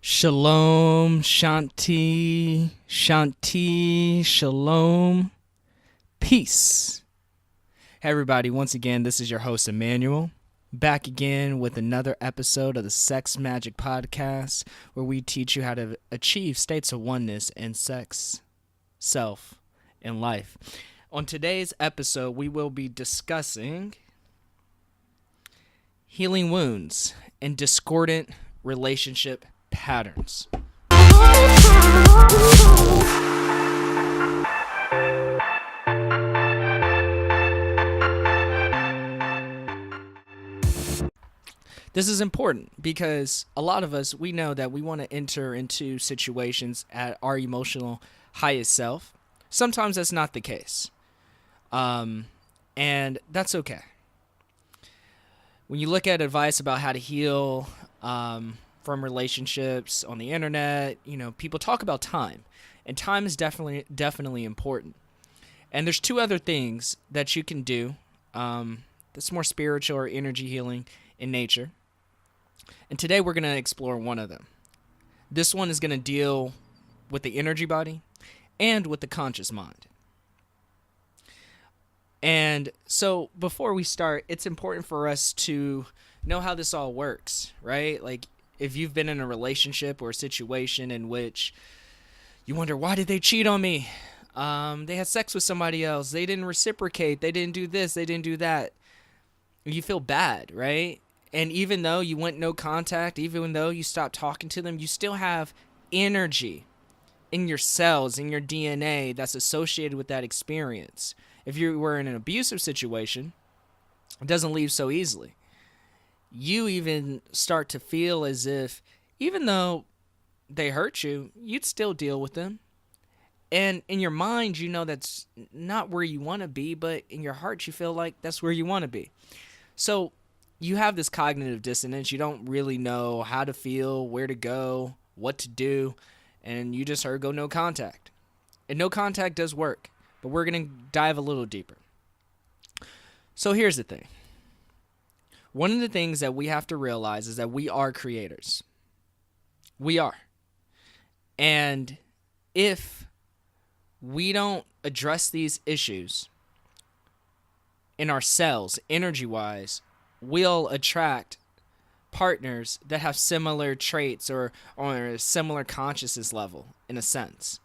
Shalom, Shanti, Shanti, Shalom, peace. Hey everybody, once again, this is your host Emmanuel, back again with another episode of the Sex Magic Podcast, where we teach you how to achieve states of oneness in sex, self, and life. On today's episode, we will be discussing healing wounds and discordant relationship patterns. This is important because a lot of us, we know that we want to enter into situations at our emotional highest self. Sometimes that's not the case. And that's okay. When you look at advice about how to heal from relationships on the internet, people talk about time, and time is definitely important. And there's two other things that you can do that's more spiritual or energy healing in nature. And today we're going to explore one of them. This one is going to deal with the energy body and with the conscious mind. And so before we start, it's important for us to know how this all works, right? Like, if you've been in a relationship or a situation in which you wonder, why did they cheat on me? They had sex with somebody else. They didn't reciprocate. They didn't do this. They didn't do that. You feel bad, right? And even though you went no contact, even though you stopped talking to them, you still have energy in your cells, in your DNA that's associated with that experience. If you were in an abusive situation, it doesn't leave so easily. You even start to feel as if, even though they hurt you, you'd still deal with them. And in your mind, you know that's not where you want to be, but in your heart, you feel like that's where you want to be. So you have this cognitive dissonance. You don't really know how to feel, where to go, what to do, and you just heard go no contact. And no contact does work, but we're going to dive a little deeper. So here's the thing. One of the things that we have to realize is that we are creators. We are. And if we don't address these issues in ourselves, energy-wise, we'll attract partners that have similar traits or a similar consciousness level, in a sense.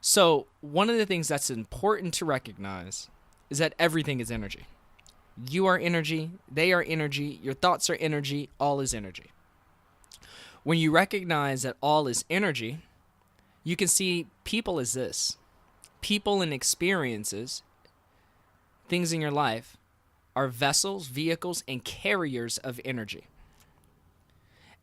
So one of the things that's important to recognize is that everything is energy. You are energy, they are energy, your thoughts are energy, all is energy. When you recognize that all is energy, you can see people as this. People and experiences, things in your life, are vessels, vehicles, and carriers of energy.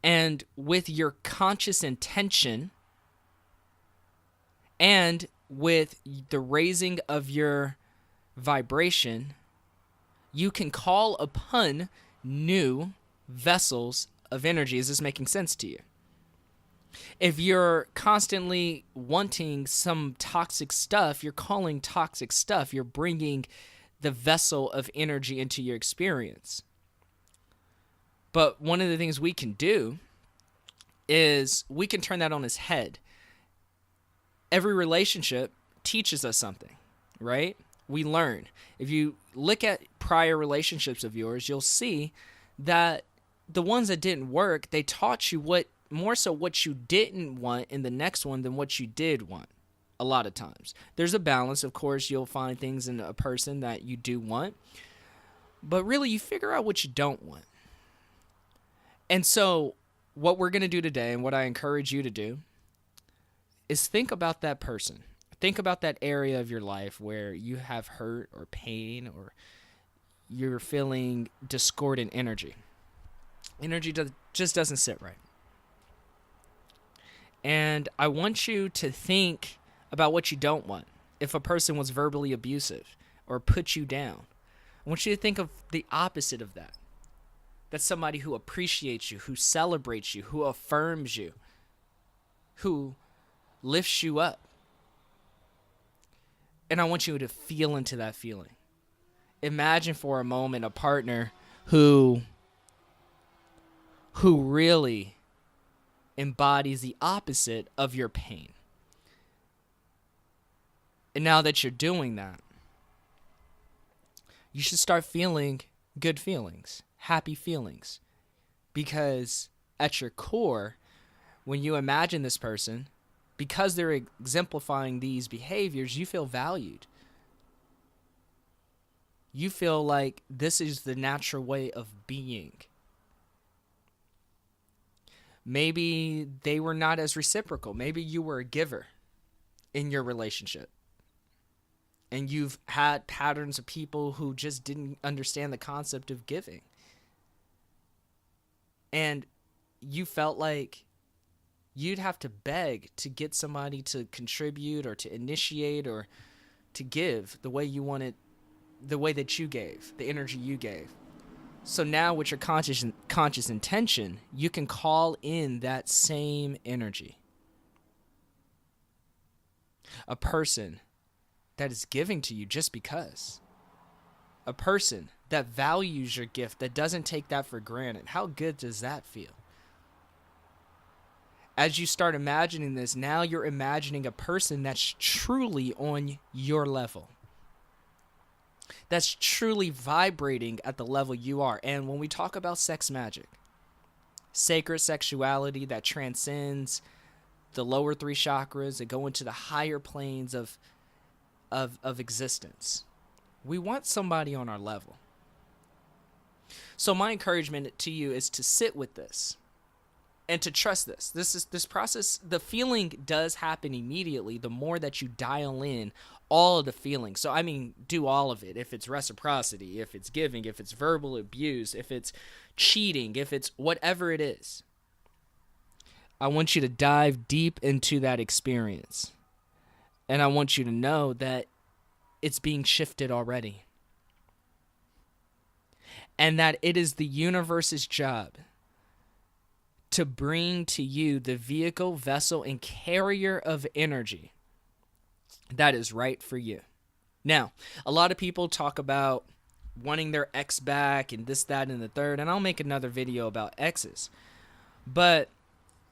And with your conscious intention and with the raising of your vibration, you can call upon new vessels of energy. Is this making sense to you? If you're constantly wanting some toxic stuff, you're calling toxic stuff. You're bringing the vessel of energy into your experience. But one of the things we can do is we can turn that on its head. Every relationship teaches us something, right? We learn. If you look at prior relationships of yours, you'll see that the ones that didn't work, they taught you what you didn't want in the next one than what you did want. A lot of times. There's a balance. Of course, you'll find things in a person that you do want, but really you figure out what you don't want. And so what we're going to do today, and what I encourage you to do, is think about that person. Think about that area of your life where you have hurt or pain, or you're feeling discordant energy. Energy just doesn't sit right. And I want you to think about what you don't want. If a person was verbally abusive or put you down, I want you to think of the opposite of that. That's somebody who appreciates you, who celebrates you, who affirms you, who lifts you up. And I want you to feel into that feeling. Imagine for a moment a partner who really embodies the opposite of your pain. And now that you're doing that, you should start feeling good feelings, happy feelings. Because at your core, when you imagine this person, because they're exemplifying these behaviors, you feel valued. You feel like this is the natural way of being. Maybe they were not as reciprocal. Maybe you were a giver in your relationship. And you've had patterns of people who just didn't understand the concept of giving. And you felt like you'd have to beg to get somebody to contribute or to initiate or to give the way you wanted, the way that you gave, the energy you gave. So now with your conscious intention, you can call in that same energy. A person that is giving to you just because. A person that values your gift, that doesn't take that for granted. How good does that feel? As you start imagining this, now you're imagining a person that's truly on your level. That's truly vibrating at the level you are. And when we talk about sex magic, sacred sexuality that transcends the lower three chakras that go into the higher planes of existence, we want somebody on our level. So my encouragement to you is to sit with this and to trust this. This process, the feeling does happen immediately the more that you dial in all of the feelings. So, I mean, do all of it. If it's reciprocity, if it's giving, if it's verbal abuse, if it's cheating, if it's whatever it is. I want you to dive deep into that experience. And I want you to know that it's being shifted already. And that it is the universe's job to bring to you the vehicle, vessel, and carrier of energy that is right for you. Now, a lot of people talk about wanting their ex back and this, that, and the third, and I'll make another video about exes. But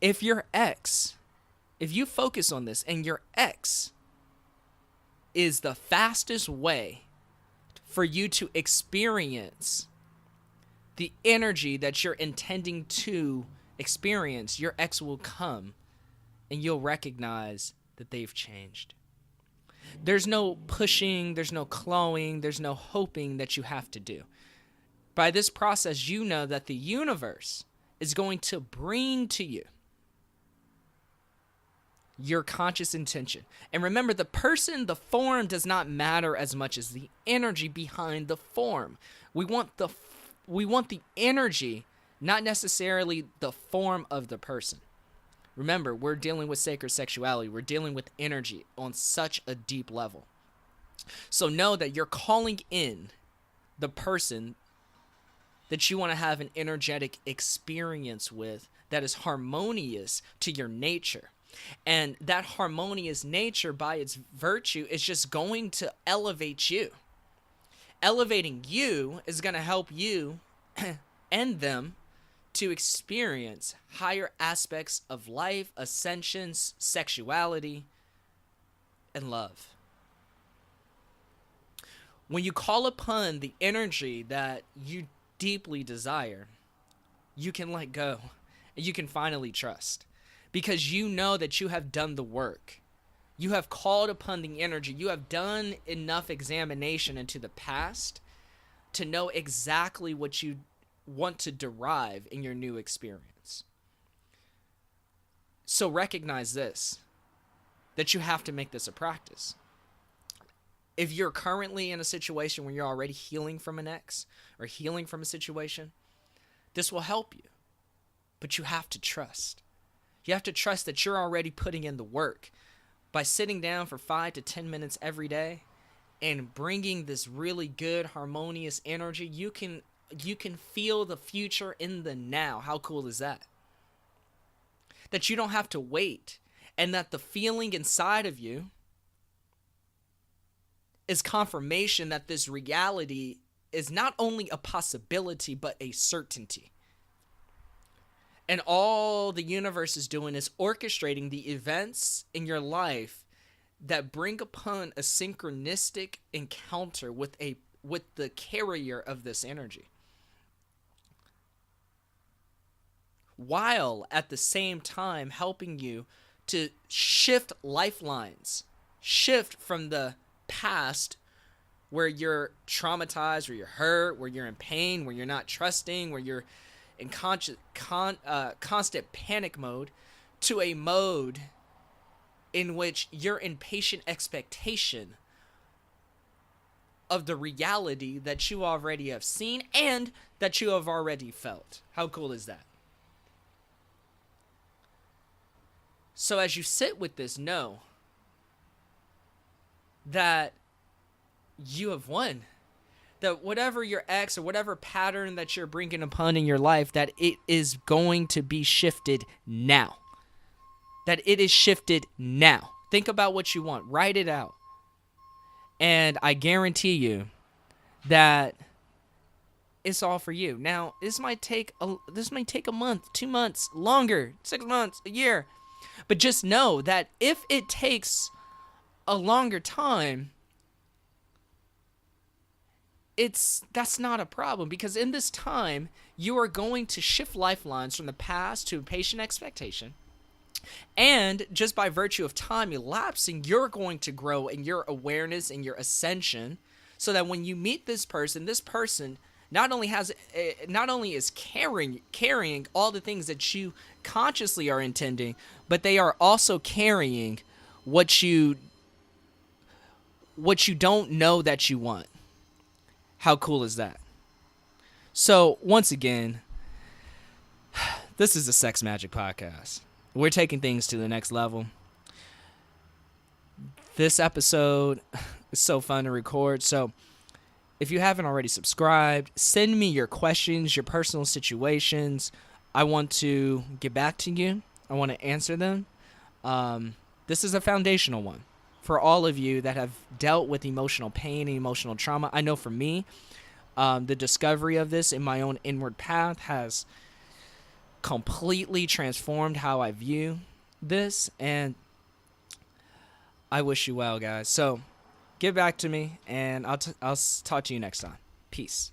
if your ex, if you focus on this and your ex is the fastest way for you to experience the energy that you're intending to experience, your ex will come and you'll recognize that they've changed. There's no pushing, there's no clawing, there's no hoping that you have to do. By this process, you know that the universe is going to bring to you your conscious intention. And remember, the person, the form does not matter as much as the energy behind the form. We want the energy, not necessarily the form of the person. Remember, we're dealing with sacred sexuality. We're dealing with energy on such a deep level. So know that you're calling in the person that you want to have an energetic experience with that is harmonious to your nature. And that harmonious nature, by its virtue, is just going to elevate you. Elevating you is going to help you and them to experience higher aspects of life, ascensions, sexuality, and love. When you call upon the energy that you deeply desire, you can let go and you can finally trust, because you know that you have done the work. You have called upon the energy. You have done enough examination into the past to know exactly what you want to derive in your new experience. So recognize this, that you have to make this a practice. If you're currently in a situation where you're already healing from an ex or healing from a situation, this will help you. But you have to trust. You have to trust that you're already putting in the work. By sitting down for 5 to 10 minutes every day and bringing this really good, harmonious energy, you can feel the future in the now. How cool is that? That you don't have to wait, and that the feeling inside of you is confirmation that this reality is not only a possibility, but a certainty. And all the universe is doing is orchestrating the events in your life that bring upon a synchronistic encounter with the carrier of this energy, while at the same time helping you to shift lifelines, shift from the past where you're traumatized, where you're hurt, where you're in pain, where you're not trusting, where you're in constant panic mode, to a mode in which you're in patient expectation of the reality that you already have seen and that you have already felt. How cool is that? So as you sit with this, know that you have won. That whatever your ex or whatever pattern that you're bringing upon in your life, that it is going to be shifted now. That it is shifted now. Think about what you want. Write it out. And I guarantee you that it's all for you. Now, this might take a month, 2 months, longer, 6 months, a year. But just know that if it takes a longer time, that's not a problem, because in this time you are going to shift lifelines from the past to patient expectation, and just by virtue of time elapsing, you're going to grow in your awareness and your ascension, so that when you meet this person not only is carrying all the things that you consciously are intending, but they are also carrying what you don't know that you want. How cool is that? So, once again, this is the Sex Magic Podcast. We're taking things to the next level. This episode is so fun to record. So, if you haven't already subscribed, send me your questions, your personal situations. I want to get back to you. I want to answer them. This is a foundational one for all of you that have dealt with emotional pain and emotional trauma. I know for me, the discovery of this in my own inward path has completely transformed how I view this, and I wish you well, guys. So get back to me, and I'll talk to you next time. Peace.